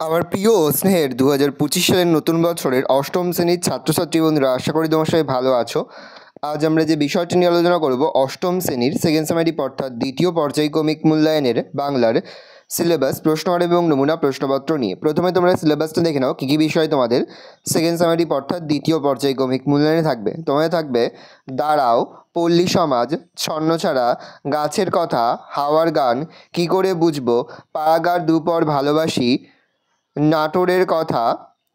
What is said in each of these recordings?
আমার প্রিয় ও স্নেহের 2025 সালের নতুন বছরের অষ্টম শ্রেণীর ছাত্রছাত্রী বন্ধুরা, আশা করি তোমার সবাই ভালো আছো। আজ আমরা যে বিষয়টি নিয়ে আলোচনা করব, অষ্টম শ্রেণীর সেকেন্ড সেমেস্টার অর্থাৎ দ্বিতীয় পর্যায়ক্রমিক মূল্যায়নের বাংলার সিলেবাস, প্রশ্নপত্র এবং নমুনা প্রশ্নপত্র নিয়ে। প্রথমে তোমরা সিলেবাসটা দেখে নাও কী কী বিষয় তোমাদের সেকেন্ড সেমেস্টার অর্থাৎ দ্বিতীয় পর্যায়ক্রমিক মূল্যায়নে থাকবে। তোমাদের থাকবে দাঁড়াও, পল্লী সমাজ, ছন্নছাড়া, গাছের কথা, হাওয়ার গান, কী করে বুঝবো, পাড়াগার দুপর ভালোবাসি, নাটোরের কথা,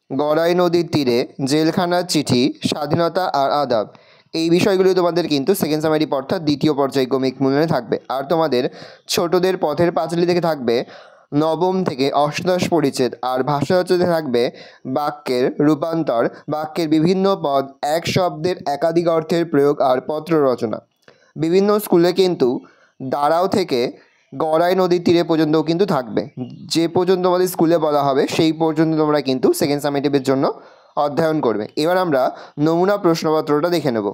গড়াই নদীর তীরে, জেলখানার চিঠি, স্বাধীনতা আর আদাব। এই বিষয়গুলি তোমাদের কিন্তু সেকেন্ড সেমেস্টার অর্থাৎ দ্বিতীয় পর্যায়ক্রমিক মূল্যায়নে থাকবে। আর তোমাদের ছোটদের পথের পাঁচালী থেকে থাকবে নবম থেকে অষ্টাদশ পরিচ্ছেদ, আর ভাষাচর্চাতে থাকবে বাক্যের রূপান্তর, বাক্যের বিভিন্ন পদ, এক শব্দের একাধিক অর্থের প্রয়োগ আর পত্র রচনা। বিভিন্ন স্কুলে কিন্তু দাঁড়াও থেকে গড়াই নদীর তীরে পর্যন্তও কিন্তু থাকবে। যে পর্যন্ত আমাদের স্কুলে বলা হবে সেই পর্যন্ত তোমরা কিন্তু সেকেন্ড সামেটিভের জন্য অধ্যয়ন করবে। এবার আমরা নমুনা প্রশ্নপত্রটা দেখে নেব।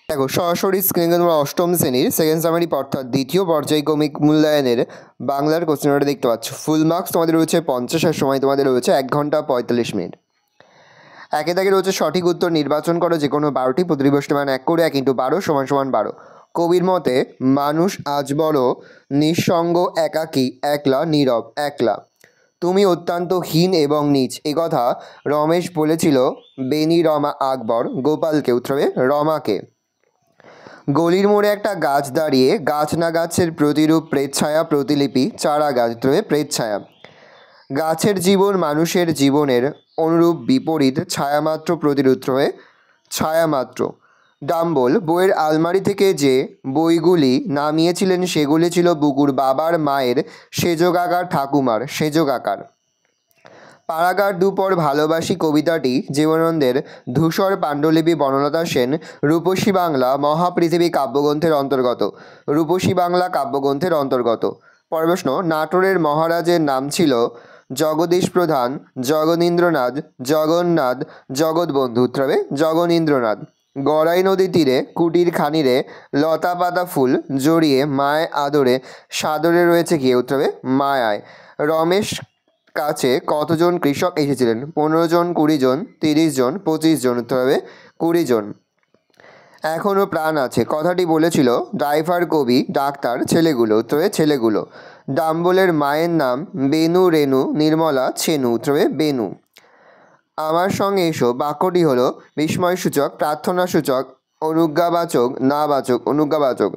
দেখো, সরাসরি স্ক্রিনে তোমরা অষ্টম শ্রেণীর সেকেন্ড সামেটিভ অর্থাৎ দ্বিতীয় পর্যায়ক্রমিক মূল্যায়নের বাংলার কোশ্চেনটা দেখতে পাচ্ছ। ফুল মার্কস তোমাদের রয়েছে 50, আর সময় তোমাদের রয়েছে 1 ঘন্টা 45 মিনিট। একে দাগে রয়েছে সঠিক উত্তর নির্বাচন করো যে কোনো 12টি, প্রতিটি প্রশ্নের মান 1 করে 1 × 12 = 12। কবির মতে মানুষ আজ বড় নিঃসঙ্গ, একাকী, একলা, নীরব, একলা। তুমি অত্যন্ত হীন এবং নীচ, একথা রমেশ বলেছিল বেনি রমা আকবর গোপালকে, উত্তরে রমাকে। গলির মোড়ে একটা গাছ দাঁড়িয়ে, গাছ না গাছের প্রতিরূপ, প্রেতছায়া, প্রতিলিপি, চারা গাছ, উত্তরে প্রেতছায়া। গাছের জীবন মানুষের জীবনের অনুরূপ, বিপরীত, ছায়ামাত্র, প্রতিরূপ, হয়ে ছায়ামাত্র। ডাম্বল বইয়ের আলমারি থেকে যে বইগুলি নামিয়েছিলেন সেগুলি ছিল বুকুর বাবার, মায়ের, সেজকাকার, ঠাকুমার, সেজকাকার। পাড়াগার দুপর ভালোবাসি কবিতাটি জীবনানন্দের, ধূসর পাণ্ডুলিপি বনলতা সেন, রূপসী বাংলা মহাপৃথিবী কাব্যগ্রন্থের অন্তর্গত, রূপসী বাংলা কাব্যগ্রন্থের অন্তর্গত। পরের প্রশ্ন, নাটোরের মহারাজের নাম ছিল জগদীশ প্রধান, জগনীন্দ্রনাথ, জগন্নাথ, জগৎবন্ধু, উত্তরে জগনীন্দ্রনাথ। গড়াই নদী তীরে কুটির খানিরে, লতা পাতা ফুল জড়িয়ে মায় আদরে, সাদরে রয়েছে কি, উত্তরে মায়ায়। রমেশ কাছে কতজন কৃষক এসেছিলেন? 15 জন, 20 জন, 30 জন, 25 জন, উত্তর হবে 20 জন। এখনও প্রাণ আছে কথাটি বলেছিল ড্রাইভার, কবি, ডাক্তার, ছেলেগুলো, উত্তরে ছেলেগুলো। ডাম্বলের মায়ের নাম বেনু, রেণু, নির্মলা, ছেনু, উত্তরে বেনু। আমার সঙ্গে এসো বাক্যটি হলো বিস্ময়সূচক, প্রার্থনাসূচক, অনুজ্ঞাবাচক, নাবাচক, অনুজ্ঞাবাচক।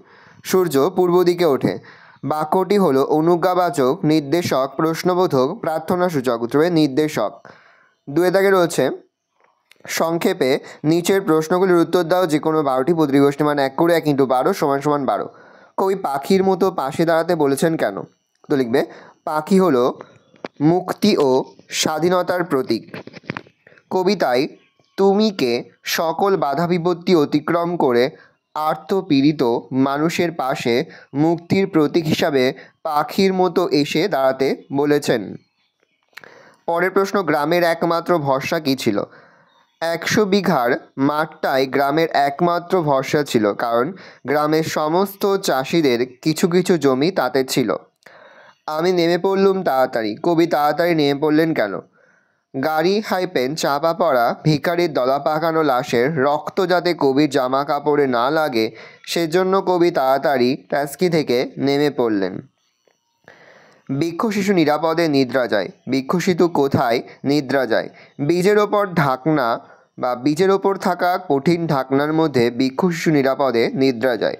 সূর্য পূর্ব দিকে ওঠে। বাক্যটি হলো অনুজ্ঞাবাচক, নির্দেশক, প্রশ্নবোধক, প্রার্থনাসূচক, উত্তরে নির্দেশক। 2 দাগে রয়েছে সংক্ষেপে নিচের প্রশ্নগুলির উত্তর দাও যে কোনো 12টি, প্রতিটি প্রশ্নের মান 1 করে 1 × 12 = 12। কবি পাখির মতো পাশে দাঁড়াতে বলেছেন কেন? তো লিখবে পাখি হলো মুক্তি ও স্বাধীনতার প্রতীক। কবিতায় তুমিকে সকল বাধা বিপত্তি অতিক্রম করে আর্তপীড়িত মানুষের পাশে মুক্তির প্রতীক হিসাবে পাখির মতো এসে দাঁড়াতে বলেছেন। পরের প্রশ্ন, গ্রামের একমাত্র ভরসা কী ছিল? 100 বিঘার মাঠটাই গ্রামের একমাত্র ভরসা ছিল, কারণ গ্রামের সমস্ত চাষিদের কিছু কিছু জমি তাতে ছিল। আমি নেমে পড়লুম তাড়াতাড়ি। কবি তাড়াতাড়ি নেমে পড়লেন কেন? গাড়ি হাইপেন চাপা পড়া ভিখারির দলা পাকানো লাশের রক্ত যাতে কবির জামা কাপড়ে না লাগে সেজন্য কবি তাড়াতাড়ি ট্যাক্সি থেকে নেমে পড়লেন। বৃক্ষ শিশু নিরাপদে নিদ্রা যায়। বৃক্ষ শিশু কোথায় নিদ্রা যায়? বীজের ওপর ঢাকনা বা বীজের ওপর থাকা কঠিন ঢাকনার মধ্যে বৃক্ষ শিশু নিরাপদে নিদ্রা যায়।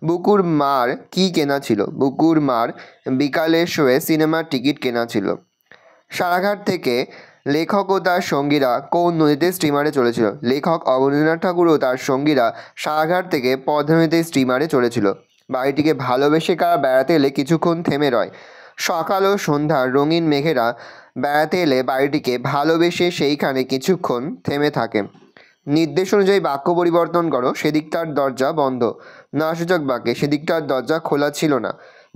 বুকুর মার কি কেনা ছিল? বুকুর মার বিকালের শোয়ে সিনেমার টিকিট কেনা ছিল। সারাঘাট থেকে লেখক ও তার সঙ্গীরা কোন নদীতে স্টিমারে চলেছিল? লেখক অবনীন্দ্রনাথ ঠাকুর ও তার সঙ্গীরা সারাঘাট থেকে পদ্মা নদীতে স্টিমারে চলেছিল। বাড়িটিকে ভালোবেসে কারা বেড়াতে এলে কিছুক্ষণ থেমে রয়? সকাল ও সন্ধ্যার রঙিন মেঘেরা বেড়াতে এলে বাড়িটিকে ভালোবেসে সেইখানে কিছুক্ষণ থেমে থাকে। নির্দেশ অনুযায়ী বাক্য পরিবর্তন করো। সেদিকটার দরজা বন্ধ। নাসূচক বাক্যে সেদিকটার দরজা খোলা ছিল না।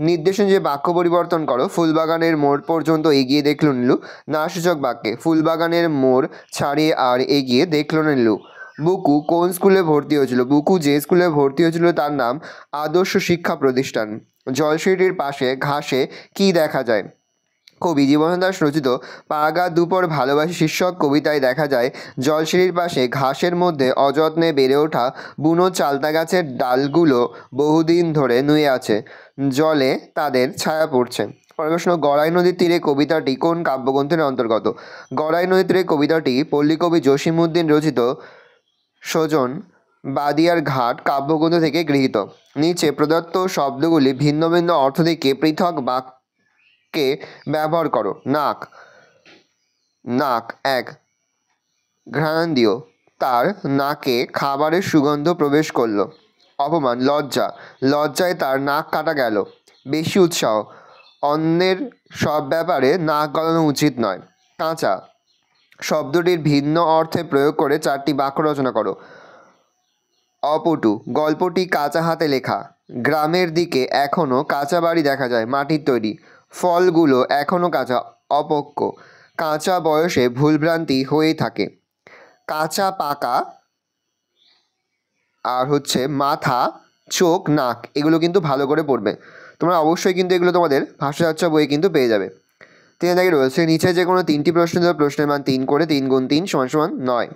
নির্দেশ অনুযায়ী বাক্য পরিবর্তন করো। ফুলবাগানের মোড় পর্যন্ত এগিয়ে দেখল নীলু। নাসূচক বাক্যে ফুলবাগানের মোড় ছাড়িয়ে আর এগিয়ে দেখল না নীলু। বুকু কোন স্কুলে ভর্তি হয়েছিল? বুকু যে স্কুলে ভর্তি হয়েছিল তার নাম আদর্শ শিক্ষা প্রতিষ্ঠান। জলসিঁড়ির পাশে ঘাসে কি দেখা যায়? কবি জীবন দাস রচিত পাগা দুপর ভালোবাসি শীর্ষক কবিতায় দেখা যায় জলসিঁড়ির পাশে ঘাসের মধ্যে অযত্নে বেড়ে ওঠা বুনো চালতা গাছের ডালগুলো বহুদিন ধরে নুয়ে আছে, জলে তাদের ছায়া পড়ছে। পরের প্রশ্ন, গড়াই নদীর তীরে কবিতাটি কোন কাব্যগ্রন্থের অন্তর্গত? গড়াই নদীর তীরে কবিতাটি পল্লীকবি জসিমউদ্দিন রচিত সজন বাদিয়ার ঘাট কাব্যগ্রন্থ থেকে গৃহীত। নিচে প্রদত্ত শব্দগুলি ভিন্ন ভিন্ন অর্থ থেকে পৃথক বাক্যে ব্যবহার করো। নাক। নাক এক, ঘ্রাণেন্দ্রিয়, তার নাকে খাবারের সুগন্ধ প্রবেশ করলো। অপমান। লজ্জা, লজ্জায় তার নাক কাটা গেল। বেশি উৎসাহ, অন্যের সব ব্যাপারে নাক গলানো উচিত নয়। কাঁচা, শব্দটির ভিন্ন অর্থে প্রয়োগ করে 4টি বাক্য রচনা করো। অপটু, গল্পটি কাঁচা হাতে লেখা। গ্রামের দিকে এখনো কাঁচা বাড়ি দেখা যায়, মাটির তৈরি। ফলগুলো এখনো কাঁচা, অপক্ক। কাঁচা বয়সে ভুলভ্রান্তি হয়েই থাকে। কাঁচা পাকা আর মাথা, চোখ, নাক, এগুলো কিন্তু ভালো করে পড়বে। তোমরা অবশ্যই কিন্তু এগুলো তোমাদের ভাষাচর্চা বইয়ে কিন্তু পেয়ে যাবে। 3 দাগে রয়েছে নিচে যে কোনো 3টি প্রশ্ন দেওয়া, প্রশ্নের মান 3 করে, 3 × 3 = 9।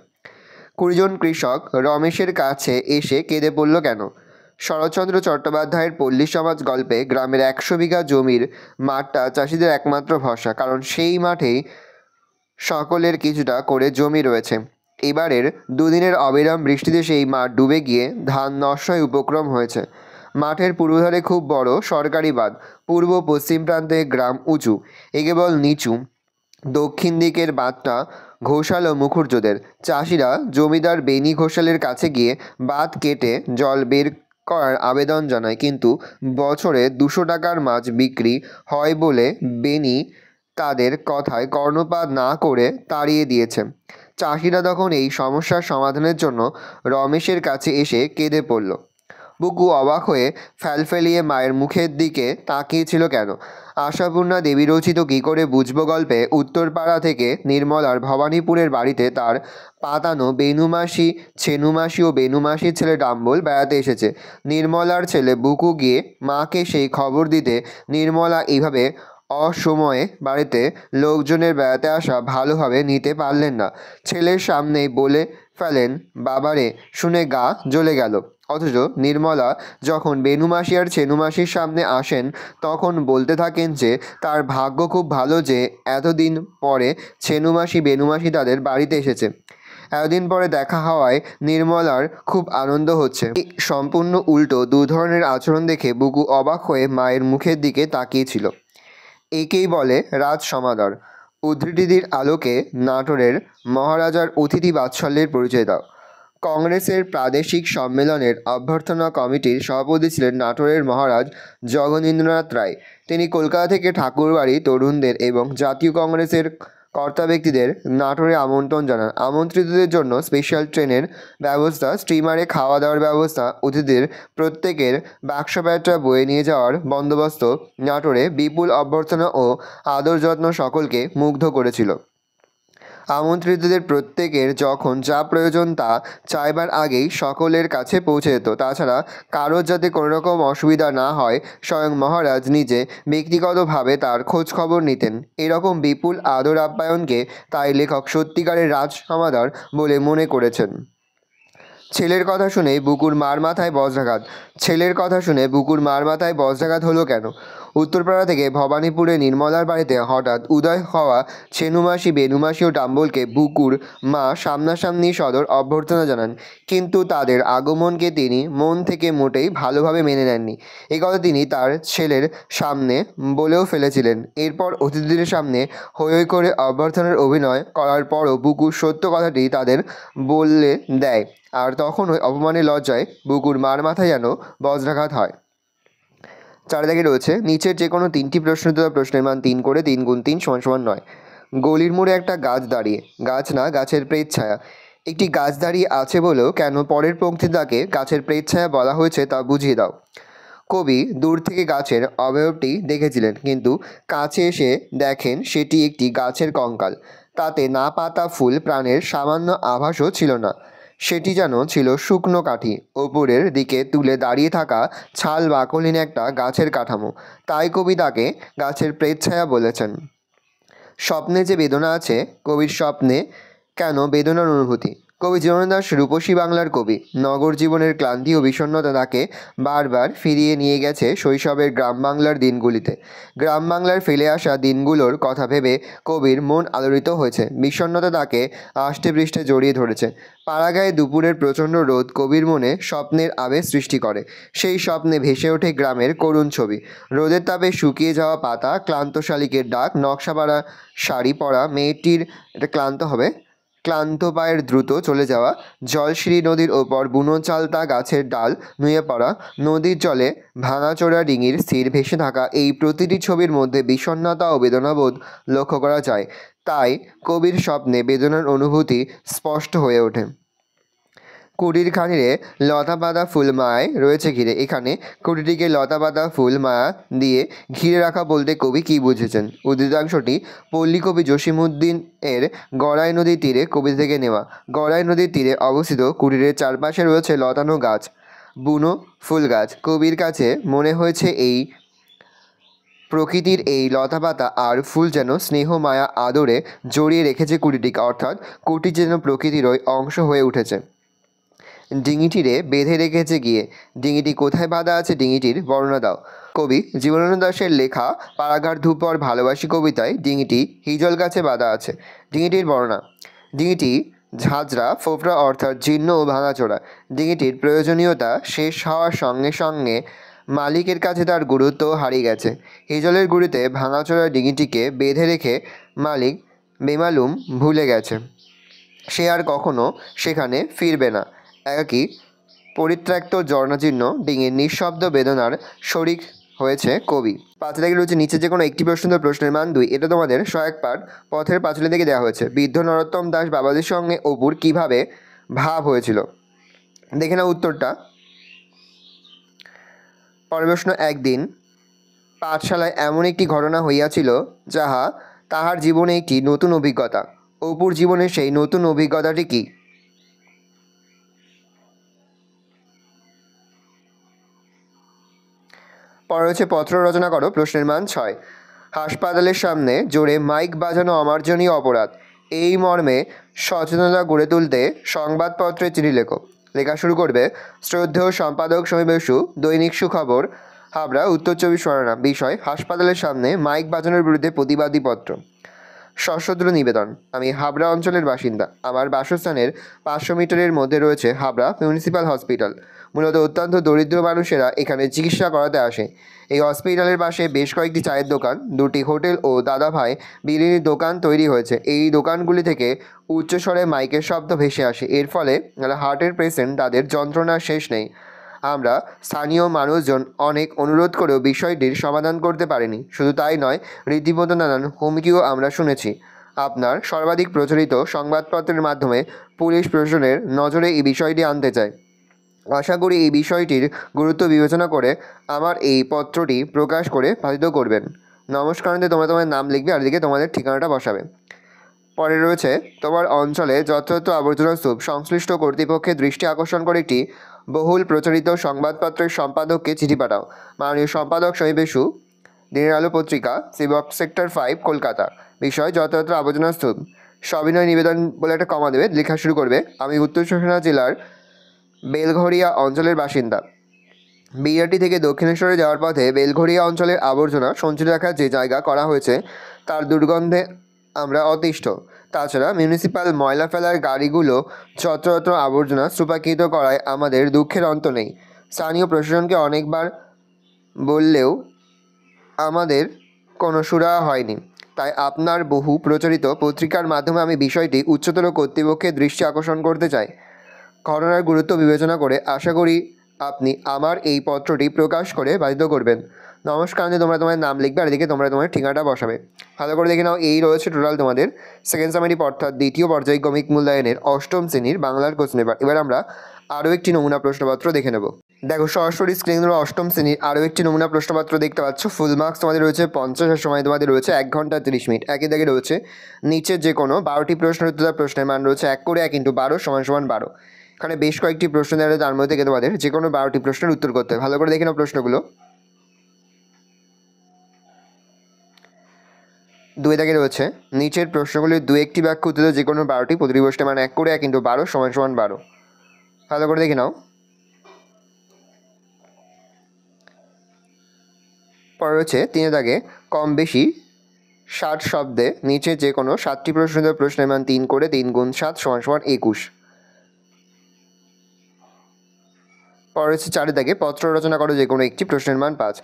20 জন কৃষক রমেশের কাছে এসে কেঁদে পড়ল কেন? শরৎচন্দ্র চট্টোপাধ্যায়ের পল্লী সমাজ গল্পে গ্রামের 100 বিঘা জমির মাঠটা চাষিদের একমাত্র ভরসা, কারণ সেই মাঠেই সকলের কিছুটা করে জমি রয়েছে। এবারের দুদিনের অবিরাম বৃষ্টিতে সেই মাঠ ডুবে গিয়ে ধান নষ্ট হয়ে উপক্রম হয়েছে। মাঠের পূর্বধারে খুব বড় সরকারি বাঁধ, পূর্ব পশ্চিম প্রান্তে গ্রাম উঁচু, এ কেবল নিচু। দক্ষিণ দিকের বাঁধটা ঘোষাল ও মুখুর্জদের। চাষিরা জমিদার বেনি ঘোষালের কাছে গিয়ে বাঁধ কেটে জল বের করার আবেদন জানায়, কিন্তু বছরে 200 টাকার মাছ বিক্রি হয় বলে বেনি তাদের কথায় কর্ণপাত না করে তাড়িয়ে দিয়েছে। চাষিরা তখন এই সমস্যার সমাধানের জন্য রমেশের কাছে এসে কেঁদে পড়ল। বুকু অবাক হয়ে ফ্যালফেলিয়ে মায়ের মুখের দিকে তাকিয়েছিল কেন? আশাপূর্ণা দেবী রচিত কী করে বুঝবো গল্পে উত্তরপাড়া থেকে নির্মলার ভবানীপুরের বাড়িতে তার পাতানো বেনুমাসি, ছেনুমাসি ও বেনুমাসির ছেলে ডাম্বল বেড়াতে এসেছে। নির্মলার ছেলে বুকু গিয়ে মাকে সেই খবর দিতে নির্মলা এইভাবে অসময়ে বাড়িতে লোকজনের বেড়াতে আসা ভালোভাবে নিতে পারলেন না। ছেলের সামনেই বলে ফেলেন, বাবারে, শুনে গা জ্বলে গেল। অথচ নির্মলা যখন বেনুমাসি আর ছেনুমাসির সামনে আসেন তখন বলতে থাকেন যে তার ভাগ্য খুব ভালো যে এতদিন পরে ছেনুমাসি বেনুমাসি তাদের বাড়িতে এসেছে। এতদিন পরে দেখা হওয়ায় নির্মলার খুব আনন্দ হচ্ছে। সম্পূর্ণ উল্টো দু ধরনের আচরণ দেখে বুকু অবাক হয়ে মায়ের মুখের দিকে তাকিয়েছিল। একেই বলে রাজ সমাদর। উদ্ধৃতির আলোকে নাটোরের মহারাজার অতিথি বাৎসল্যের পরিচয় দাও। কংগ্রেসের প্রাদেশিক সম্মেলনের অভ্যর্থনা কমিটির সভাপতি ছিলেন নাটোরের মহারাজ জগনীন্দ্রনাথ রায়। তিনি কলকাতা থেকে ঠাকুরবাড়ি তরুণদের এবং জাতীয় কংগ্রেসের কর্তা ব্যক্তিদের নাটোরে আমন্ত্রণ জানান। আমন্ত্রিতদের জন্য স্পেশাল ট্রেনের ব্যবস্থা, স্টিমারে খাওয়া দাওয়ার ব্যবস্থা, অতিথিদের প্রত্যেকের বাক্স প্যাঁটরা বয়ে নিয়ে যাওয়ার বন্দোবস্ত নাটোরে বিপুল অভ্যর্থনা ও আদর যত্ন সকলকে মুগ্ধ করেছিল। আমন্ত্রিতদের প্রত্যেকের যখন যা প্রয়োজন তা চাইবার আগেই সকলের কাছে পৌঁছে যেত। তাছাড়া কারোর যাতে কোনো রকম অসুবিধা না হয় স্বয়ং মহারাজ নিজে ব্যক্তিগতভাবে তার খোঁজ খবর নিতেন। এরকম বিপুল আদর আপ্যায়নকে তাই লেখক সত্যিকারের রাজ সমাদর বলে মনে করেছেন। ছেলের কথা শুনে বুকুর মার মাথায় বজ্রাঘাত। ছেলের কথা শুনে বুকুর মার মাথায় বজ্রাঘাত হলো কেন? উত্তরপাড়া থেকে ভবানীপুরে নির্মলার বাড়িতে হঠাৎ উদয় হওয়া ছেনুমাসি, বেনুমাসি ও ডাম্বলকে বুকুর মা সামনাসামনি সদর অভ্যর্থনা জানান, কিন্তু তাদের আগমনকে তিনি মন থেকে মোটেই ভালোভাবে মেনে নেননি। এ কথা তিনি তার ছেলের সামনে বলেও ফেলেছিলেন। এরপর অতিথিদের সামনে হৈ হৈ করে অভ্যর্থনার অভিনয় করার পরও বুকুর সত্য কথাটি তাদের বলে দেয়, আর তখন ওই অপমানের লজ্জায় বুকুর মার মাথায় যেন বজ্রাঘাত হয়। 4 দাগে রয়েছে নিচের যে কোনো 3টি প্রশ্ন দেওয়া, প্রশ্নের মান 3 করে, 3 × 3 = 9। গলির মোড়ে একটা গাছ দাঁড়িয়ে, গাছ না গাছের প্রেত ছায়া। একটি গাছ দাঁড়িয়ে আছে বলেও কেন পরের পংক্তি তাকে গাছের প্রেত ছায়া বলা হয়েছে তা বুঝিয়ে দাও। কবি দূর থেকে গাছের অবয়বটি দেখেছিলেন, কিন্তু কাছে এসে দেখেন সেটি একটি গাছের কঙ্কাল। তাতে না পাতা ফুল প্রাণের সামান্য আভাসও ছিল না। সেটি যেন ছিল শুকনো কাঠি, ওপরের দিকে তুলে দাঁড়িয়ে থাকা ছাল বাকলহীন একটা গাছের কাঠামো। তাই কবি তাকে গাছের প্রেতছায়া বলেছেন। স্বপ্নে যে বেদনা আছে, কবির স্বপ্নে কেন বেদনার অনুভূতি? কবি জীবনানন্দ দাশ রূপসী বাংলার কবি। নগর জীবনের ক্লান্তি ও বিষণ্ণতা তাকে বারবার ফিরিয়ে নিয়ে গেছে শৈশবের গ্রাম বাংলার দিনগুলিতে। গ্রাম বাংলার ফেলে আসা দিনগুলোর কথা ভেবে কবির মন আলোড়িত হয়েছে। বিষণ্ণতা তাকে আষ্টে পৃষ্ঠে জড়িয়ে ধরেছে। পাড়াগাঁয়ে দুপুরের প্রচণ্ড রোদ কবির মনে স্বপ্নের আবেশ সৃষ্টি করে। সেই স্বপ্নে ভেসে ওঠে গ্রামের করুণ ছবি। রোদের তাপে শুকিয়ে যাওয়া পাতা, ক্লান্ত শালিকের ডাক, নকশাপাড়া শাড়ি পরা মেয়েটির, এটা ক্লান্ত পায়ের দ্রুত চলে যাওয়া, জলশিরি নদীর ওপর বুনো চালতা গাছের ডাল নুয়ে পড়া, নদীর জলে ভাঙাচোরা ডিঙির স্থির ভেসে থাকা, এই প্রতিটি ছবির মধ্যে বিষণ্ণতা ও বেদনাবোধ লক্ষ্য করা যায়। তাই কবির স্বপ্নে বেদনার অনুভূতি স্পষ্ট হয়ে ওঠে। কুটির খানিরে লতা পাতা ফুল মায়ায় রয়েছে ঘিরে। এখানে কুটিটিকে লতা পাতা ফুল মায়া দিয়ে ঘিরে রাখা বলতে কবি কী বুঝেছেন? উদ্ধৃতাংশটি পল্লী কবি জসিমউদ্দিন এর গড়াই নদীর তীরে কবিতা থেকে নেওয়া। গড়াই নদীর তীরে অবস্থিত কুটিরের চারপাশে রয়েছে লতানো গাছ, বুনো ফুল গাছ। কবির কাছে মনে হয়েছে এই প্রকৃতির এই লতাপাতা আর ফুল যেন স্নেহ মায়া আদরে জড়িয়ে রেখেছে কুটিটিকে, অর্থাৎ কুটি যেন প্রকৃতিরই অংশ হয়ে উঠেছে। ডিঙিটিরে বেঁধে রেখেছে গিয়ে। ডিঙিটি কোথায় বাঁধা আছে, ডিঙিটির বর্ণনা দাও। কবি জীবনানন্দ দাশের লেখা পাড়াঘাট ধূপর ভালোবাসি কবিতায় ডিঙিটি হিজল গাছে বাঁধা আছে। ডিঙিটির বর্ণনা: ডিঙিটি ঝাঁঝরা, ফোফরা অর্থাৎ জীর্ণ ও ভাঙাচোরা। ডিঙিটির প্রয়োজনীয়তা শেষ হওয়ার সঙ্গে সঙ্গে মালিকের কাছে তার গুরুত্ব হারিয়ে গেছে। হিজলের গুড়িতে ভাঙাচোরা ডিঙিটিকে বেঁধে রেখে মালিক বেমালুম ভুলে গেছে। সে আর কখনো সেখানে ফিরবে না। একাকী পরিত্যক্ত জর্ণাজীর্ণ ডিঙির নিঃশব্দ বেদনার শরিক হয়েছে কবি। পাঁচে থেকে রয়েছে নিচে যে কোনো একটি প্রশ্ন, প্রশ্নের মান 2। এটা তোমাদের সহায়ক পাঠ পথের পাঁচুলি থেকে দেওয়া হয়েছে। বৃদ্ধ নরোত্তম দাস বাবাজির সঙ্গে অপুর কীভাবে ভাব হয়েছিল? দেখে নাও উত্তরটা। পরের প্রশ্ন: একদিন পাঠশালায় এমন একটি ঘটনা হইয়াছিল যাহা তাহার জীবনে একটি নতুন অভিজ্ঞতা। অপুর জীবনে সেই নতুন অভিজ্ঞতাটি কী? পরে রয়েছে পত্র রচনা করো। প্রশ্নের মান 6। হাসপাতালের সামনে জোরে মাইক বাজানো অমার্জনীয় অপরাধ, এই মর্মে সচেতনতা গড়ে তুলতে সংবাদপত্রে চিঠি লেখো। লেখা শুরু করবে শ্রদ্ধেয় সম্পাদক সমিবেশু, দৈনিক সুখবর, হাবড়া, উত্তর 24 পরগনা। বিষয়: হাসপাতালের সামনে মাইক বাজানোর বিরুদ্ধে প্রতিবাদী পত্র। সশ্রদ্ধ নিবেদন: আমি হাবড়া অঞ্চলের বাসিন্দা। আমার বাসস্থানের 500 মিটারের মধ্যে রয়েছে হাবড়া মিউনিসিপ্যাল হসপিটাল। মূলত অত্যন্ত দরিদ্র মানুষেরা এখানে চিকিৎসা করাতে আসে। এই হসপিটালের পাশে বেশ কয়েকটি চায়ের দোকান, 2টি হোটেল ও দাদাভাই বিরিয়ানির দোকান তৈরি হয়েছে। এই দোকানগুলি থেকে উচ্চস্বরে মাইকের শব্দ ভেসে আসে। এর ফলে যারা হার্টের পেশেন্ট তাদের যন্ত্রণার শেষ নেই। আমরা স্থানীয় মানুষজন অনেক অনুরোধ করেও বিষয়টির সমাধান করতে পারিনি। শুধু তাই নয়, রীতিমতো নানান হুমকিও আমরা শুনেছি। আপনার সর্বাধিক প্রচলিত সংবাদপত্রের মাধ্যমে পুলিশ প্রশাসনের নজরে এই বিষয়টি আনতে চাই। আশা করি এই বিষয়টির গুরুত্ব বিবেচনা করে আমার এই পত্রটি প্রকাশ করে পালিত করবেন। নমস্কারান্তে তোমরা তোমার নাম লিখবে আর এদিকে তোমাদের ঠিকানাটা বসাবে। পরে রয়েছে তোমার অঞ্চলে যত্রতত্র আবর্জনা স্তূপ সংশ্লিষ্ট কর্তৃপক্ষের দৃষ্টি আকর্ষণ করে একটি বহুল প্রচারিত সংবাদপত্রের সম্পাদককে চিঠি পাঠাও। মাননীয় সম্পাদক সমিবেশু, দিনের আলো পত্রিকা, সিবক সেক্টর 5, কলকাতা। বিষয়: যত্রতত্র আবর্জনা স্তূপ। সবিনয় নিবেদন বলে একটা কমা দেবে। লেখা শুরু করবে আমি উত্তর চব্বিশ পরগনা জেলার বেলঘরিয়া অঞ্চলের বাসিন্দা। বিরাটি থেকে দক্ষিণেশ্বরে যাওয়ার পথে বেলঘরিয়া অঞ্চলের আবর্জনা সঞ্চিত রাখার যে জায়গা করা হয়েছে তার দুর্গন্ধে আমরা অতিষ্ঠ। তাছাড়া মিউনিসিপ্যাল ময়লা ফেলার গাড়িগুলো যত্রতত্র আবর্জনা স্তূপাকৃত করায় আমাদের দুঃখের অন্ত নেই। স্থানীয় প্রশাসনকে অনেকবার বললেও আমাদের কোনো সুরাহা হয়নি। তাই আপনার বহু প্রচারিত পত্রিকার মাধ্যমে আমি বিষয়টি উচ্চতর কর্তৃপক্ষের দৃষ্টি আকর্ষণ করতে চাই। ঘটনার গুরুত্ব বিবেচনা করে আশা করি আপনি আমার এই পত্রটি প্রকাশ করে বাধিত করবেন। নমস্কার, তোমরা তোমার নাম লিখবে আর এদিকে তোমরা তোমার ঠিকানাটা বসাবে। ভালো করে দেখে নাও। এই রয়েছে টোটাল তোমাদের সেকেন্ড সামারি অর্থাৎ দ্বিতীয় পর্যায়ক্রমিক মূল্যায়নের অষ্টম শ্রেণীর বাংলার কোশ্চেন পেপার। এবার আমরা আরও একটি নমুনা প্রশ্নপত্র দেখে নেব। দেখো সরাসরি স্ক্রিনে তোমরা অষ্টম শ্রেণীর আরও একটি নমুনা প্রশ্নপত্র দেখতে পাচ্ছ। ফুল মার্কস তোমাদের রয়েছে 50, আর সময় তোমাদের রয়েছে 1 ঘন্টা 30 মিনিট। একই দাগে রয়েছে নিচের যে কোনো 12টি প্রশ্নের উত্তর, প্রশ্নের মান রয়েছে 1 করে 1 × 12 = 12। এখানে বেশ কয়েকটি প্রশ্ন দেওয়া রয়েছে, তার মধ্যে থেকে তোমাদের যে কোনো 12টি প্রশ্নের উত্তর করতে হবে। ভালো করে দেখে নাও প্রশ্নগুলো। দুই দাগে রয়েছে নিচের প্রশ্নগুলির দু একটি বাক্য উত্তর যে কোনো 12টি, প্রতিটি প্রশ্নের মান 1 করে 1 × 12 = 12। ভালো করে দেখে নাও। পরে রয়েছে 3 দাগে কম বেশি 60 শব্দে নিচে যে কোনো 7টি প্রশ্নের মান 3 করে 3 × 7 = 21। পরে রয়েছে 4 দাগে পত্র রচনা করো যে কোনো একটি, প্রশ্নের মান 5।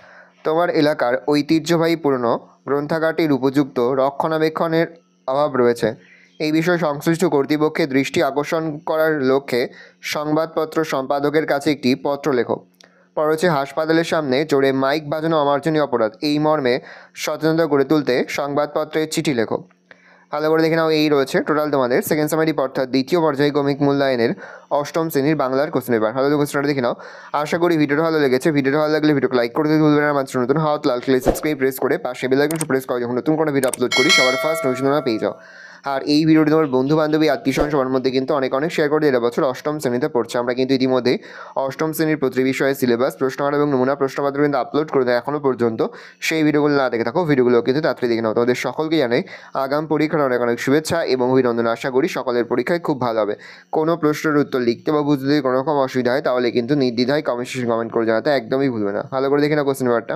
তোমার এলাকার ঐতিহ্যবাহী পুরনো গ্রন্থাগারটির উপযুক্ত রক্ষণাবেক্ষণের অভাব রয়েছে। এই বিষয়ে সংশ্লিষ্ট কর্তৃপক্ষের দৃষ্টি আকর্ষণ করার লক্ষ্যে সংবাদপত্র সম্পাদকের কাছে একটি পত্র লেখো। পরে হচ্ছে হাসপাতালের সামনে জোরে মাইক বাজানো অমার্জনীয় অপরাধ, এই মর্মে সচেতনতা গড়ে তুলতে সংবাদপত্রের চিঠি লেখো। ভালো করে দেখে নাও। এই রয়েছে টোটাল তোমাদের সেকেন্ড সামারি অর্থাৎ দ্বিতীয় পর্যায়ক্রমিক মূল্যায়নের অষ্টম শ্রেণীর বাংলার কোশ্চেন পেপার। ভালো কোশ্চেনটা দেখে নাও। আশা করি ভিডিওটা ভালো লেগেছে। ভিডিওটা ভালো লাগলে ভিডিওকে লাইক করতে ভুলবেন না। মাত্র নতুন হাত লাল ক্লিক সাবস্ক্রাইব প্রেস করে পাশে বেল আইকনটা প্রেস করো, যখন নতুন কোনো ভিডিও আপলোড করি সবার ফার্স্ট নোটিফিকেশন পেয়ে যাও। আর এই ভিডিওটি তোমার বন্ধু বান্ধবী আত্মীয়স্বজন সবার মধ্যে কিন্তু অনেক শেয়ার করে দিয়ে বছর অষ্টম শ্রেণীতে পড়ছে। আমরা কিন্তু ইতিমধ্যে অষ্টম শ্রেণীর প্রতি বিষয়ে সিলেবাস, প্রশ্নমালা এবং নমুনা প্রশ্নপত্র কিন্তু আপলোড করে দেয় এখনও পর্যন্ত। সেই ভিডিওগুলো না দেখে থাকো, ভিডিওগুলো কিন্তু তাড়াতাড়ি দেখে নাও। তোমাদের সকলকে জানাই আগাম পরীক্ষার অনেক শুভেচ্ছা এবং অভিনন্দন। আশা করি সকলের পরীক্ষায় খুব ভালো হবে। কোনো প্রশ্নের উত্তর লিখতে বা বুঝতে যদি কোনো রকম অসুবিধা হয় তাহলে কিন্তু নির্দ্বিধায় কমেন্ট সেকশনে কমেন্ট করে জানাতে একদমই ভুলবে না। ভালো করে দেখে নাও কোশ্চেন পেপারটা।